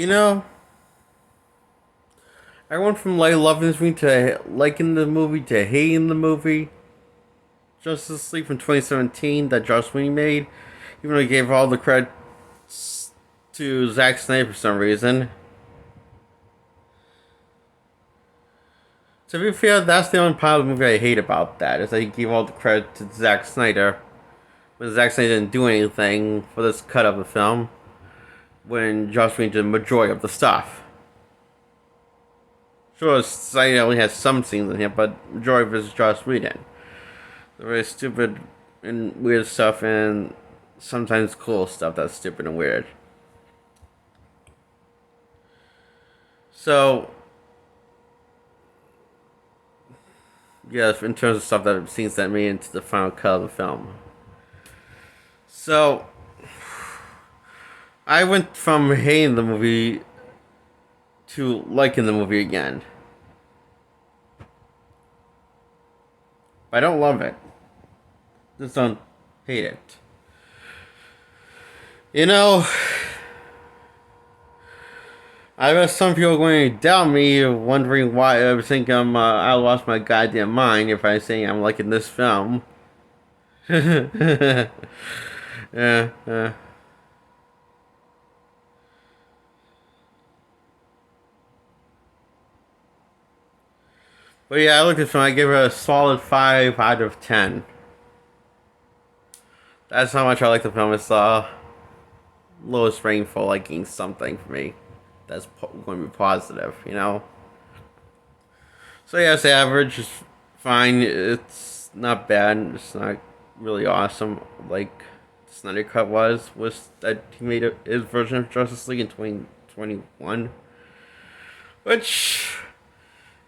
You know, I went from like loving this movie to liking the movie to hating the movie. Justice League from 2017 that Joss Whedon made, even though he gave all the credit to Zack Snyder for some reason. To be fair, that's the only part of the movie I hate about that, is that he gave all the credit to Zack Snyder when Zack Snyder didn't do anything for this cut of the film when Joss Whedon did the majority of the stuff. Sure, Snyder only has some scenes in here, but majority of it is Joss Whedon. The very stupid and weird stuff, and sometimes cool stuff that's stupid and weird. So, yeah, in terms of stuff that scenes that made into the final cut of the film. So, I went from hating the movie to liking the movie again. I don't love it. Just don't hate it. You know, I bet some people are going to doubt me, wondering why I think I lost my goddamn mind if I say I'm liking this film. Yeah, yeah. But yeah, I looked at this film. I give it a solid 5 out of 10. That's how much I like the film. It's lowest rating for liking something for me. That's going to be positive, you know. So yeah, it's average. It's fine. It's not bad. It's not really awesome like Snyder Cut was that he made his version of Justice League in 2021. Which,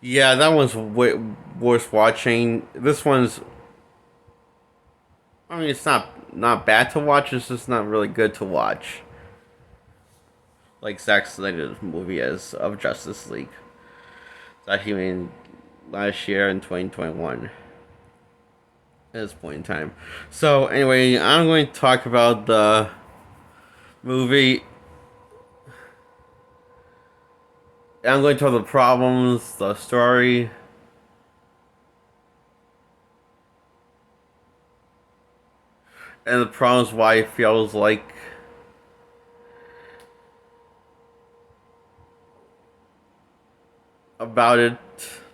yeah, that one's way worth watching. This one's, I mean, it's not bad to watch. It's just not really good to watch. Like Zack Snyder's movie is of Justice League that he made last year in 2021. At this point in time. So anyway, I'm going to talk about the movie. I'm going to talk about the problems, the story, and the problems why it feels like about it,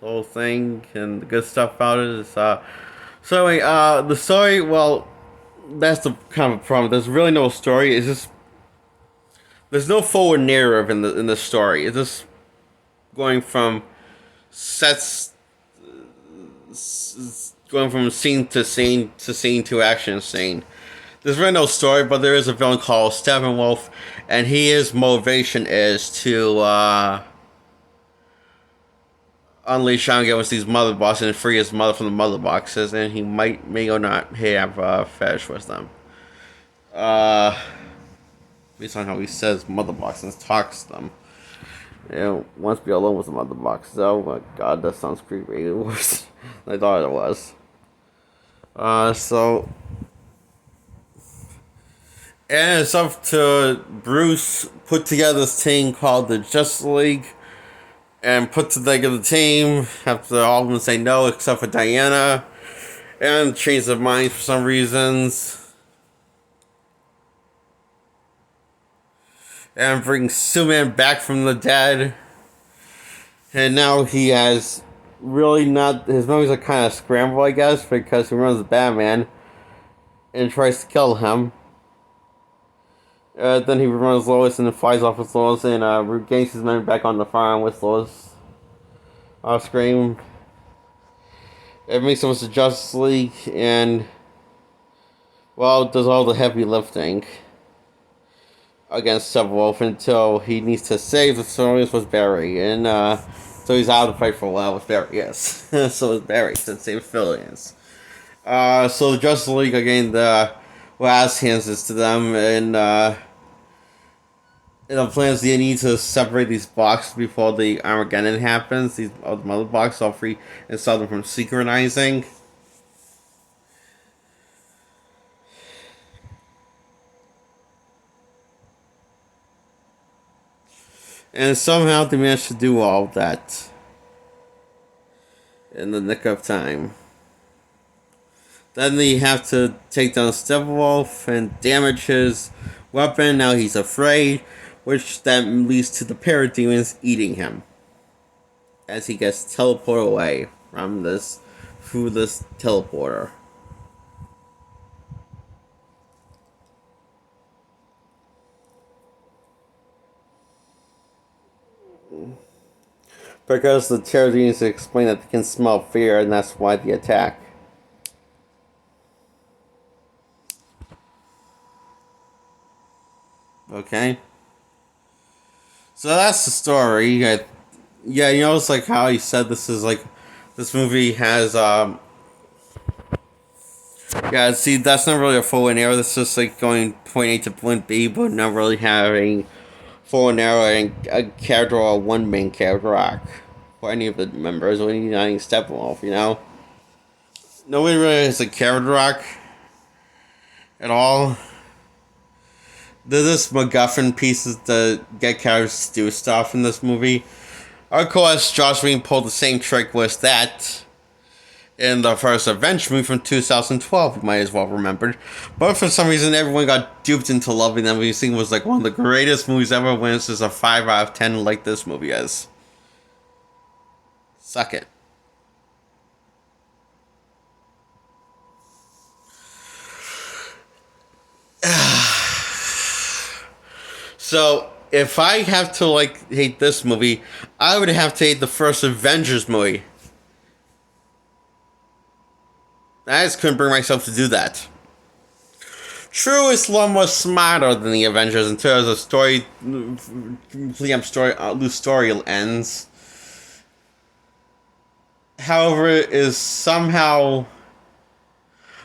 the whole thing, and the good stuff about it is so anyway, the story, well, that's the kind of problem. There's really no story. It's just there's no forward narrative in the story. It's just going from sets going from scene to scene to scene to action scene. There's really no story, but there is a villain called Steppenwolf, and his motivation is to unleash on against these mother boxes and free his mother from the mother boxes, and he may or not have a fetish with them. Based on how he says mother boxes and talks to them. You know, wants to be alone with the mother boxes. Oh my god, that sounds creepy. Worse than I thought it was. So and it's up to Bruce put together this team called the Justice League and put together the team after all of them say no except for Diana and change their minds for some reasons and bring Superman back from the dead. And now he has really not, his memories are kind of scrambled, I guess, because he runs Batman and tries to kill him. Then he runs Lois and then flies off with Lois and regains his memory back on the farm with Lois off screen. It makes him to Justice League and, well, does all the heavy lifting against Steppenwolf until he needs to save the Soros with Barry. And so he's out of the fight for a while with Barry, yes. So is Barry, since save Phillians. So the Justice League again, the last hands this to them, and the plans they need to separate these boxes before the Armageddon happens. These the mother boxes all free and stop them from synchronizing. And somehow they managed to do all that in the nick of time. Then they have to take down Steppenwolf and damage his weapon. Now he's afraid, which then leads to the parademons eating him as he gets teleported away from this through this teleporter. Because the parademons explain that they can smell fear, and that's why they attack. Okay. So that's the story. Yeah, you know, it's like how he said this is like, this movie has, yeah, see, that's not really a full and arrow. That's just like going point A to point B, but not really having full and arrow and a character or one main character arc for any of the members or any Steppenwolf, you know? Nobody really has a character arc at all. There's this MacGuffin pieces to get characters to do stuff in this movie. Of course, Joss Whedon pulled the same trick with that in the first Avengers movie from 2012, you might as well remember. But for some reason, everyone got duped into loving that movie. It was like one of the greatest movies ever when it's just a 5 out of 10 like this movie is. Suck it. So, if I have to, like, hate this movie, I would have to hate the first Avengers movie. I just couldn't bring myself to do that. True, Islam was smarter than the Avengers in terms of story, loose story ends. However, it is somehow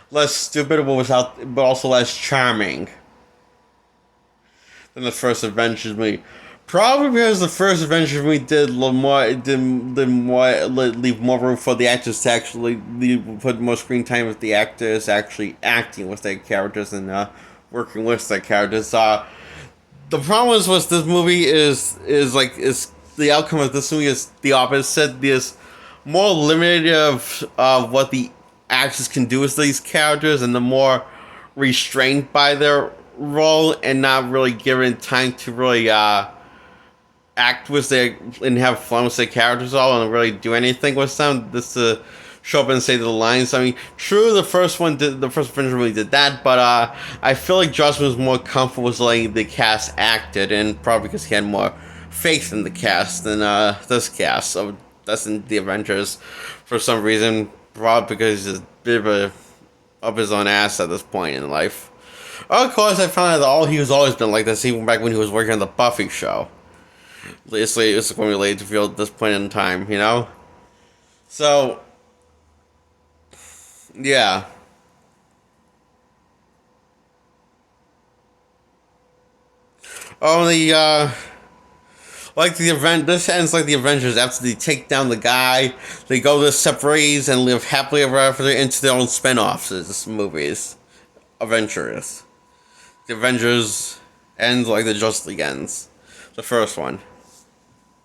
less stupid, but also less charming than the first Avengers movie. Probably because the first Avengers movie did leave more room for the actors to actually put more screen time with the actors actually acting with their characters and working with their characters. The problem is with this movie is the outcome of this movie is the opposite. There's more limited of what the actors can do with these characters, and the more restrained by their role and not really given time to really act with their and have fun with their characters all and really do anything with them. Just to show up and say the lines. I mean, true, the first Avenger really did that, but I feel like Joss was more comfortable with letting the cast acted, and probably because he had more faith in the cast than this cast. So that's in the Avengers for some reason. Probably because he's a bit of his own ass at this point in life. Of course, I found out that he's always been like this, even back when he was working on the Buffy show. It's going related to feel at this point in time, you know? So, yeah. Only, like the event, this ends like the Avengers. After they take down the guy, they go their separate ways and live happily ever after into their own spin-offs. This movies. Avengers. The Avengers ends like the Justice League ends. The first one.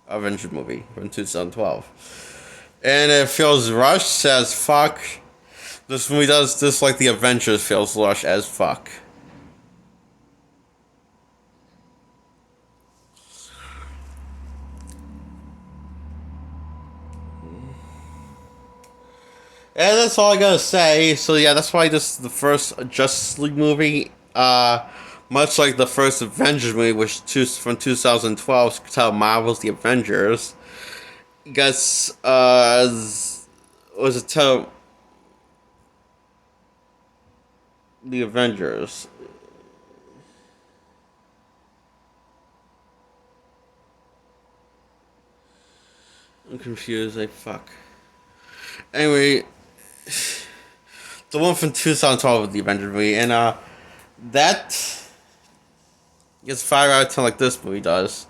Avengers movie from 2012. And it feels rushed as fuck. This movie does this like the Avengers feels rushed as fuck. And that's all I gotta say. So yeah, that's why this is the first Justice League movie. Much like the first Avengers movie, which from 2012, titled Marvel's The Avengers, gets was it titled The Avengers? I'm confused. Fuck. Anyway, the one from 2012 with the Avengers movie, and that gets 5 out of 10 like this movie does.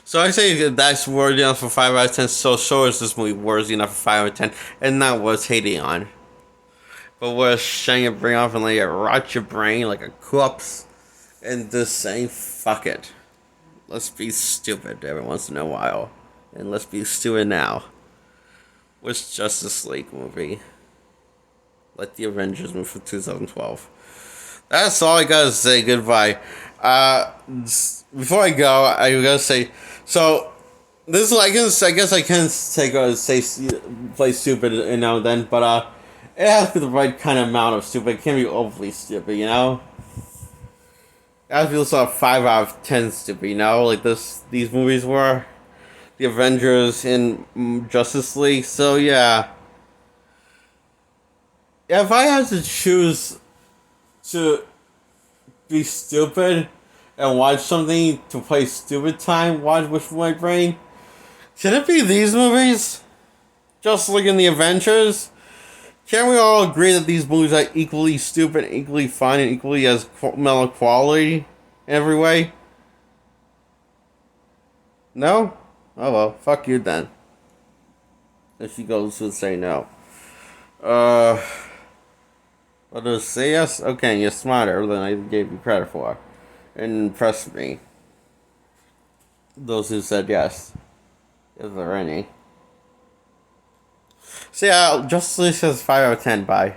So I say that's worthy enough for 5 out of 10, so is this movie worthy enough for 5 out of 10, and not worth hating on. But worth shutting your brain off and letting it rot your brain like a corpse, and just saying, fuck it. let's be stupid every once in a while. And let's be stupid now. Which Justice League movie? Like the Avengers movie from 2012. That's all I gotta say. Goodbye. Before I go, I gotta say, so this is, I guess I can take play stupid now and then, but it has to be the right kind of amount of stupid. It can't be overly stupid, you know. It has to be sort of 5 out of 10 stupid, you know, like these movies were, the Avengers in Justice League. So yeah, if I had to choose to be stupid and watch something to play stupid time, watch with my brain, can it be these movies? Just like in the Avengers? Can't we all agree that these movies are equally stupid, equally fun, and equally as mellow quality in every way? No? Oh well, fuck you then. If she goes to say no. Uh, what does say yes? Okay, you're smarter than I gave you credit for. And impressed me. Those who said yes. Is there any? So yeah, Justice League says 5 out of 10, bye.